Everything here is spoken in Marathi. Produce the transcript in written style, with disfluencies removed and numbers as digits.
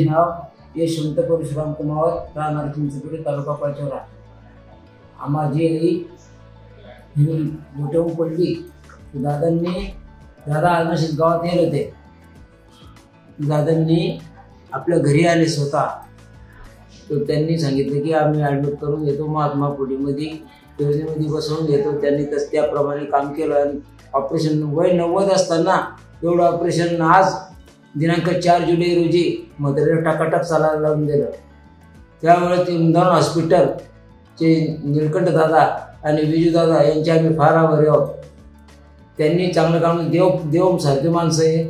नाव यशवंत परशुराम कुमार, राहणार चिंचपुरी, तालुका पाचोरा। माझी आई ही मोठ्याहून पडली। दादा अनशित गावात येत होते। दादांनी आपल्या घरी आले स्वतः, तर त्यांनी सांगितलं की आम्ही ॲडमिट करून घेतो, महात्मा पुढीमध्ये योजनेमध्ये बसवून घेतो। त्यांनी त्याप्रमाणे काम केलं आणि ऑपरेशन वय 90 असताना एवढं ऑपरेशन आज दिनांक 4 जुलै रोजी म्हातारीला टाकाटाक चालायला लावून दिलं। त्यावेळेस इंदौर हॉस्पिटलचे निळकंठ दादा आणि विजू दादा यांचे आम्ही फार आभारी आहोत। त्यांनी चांगलं काम, देव सारखे माणसं आहे।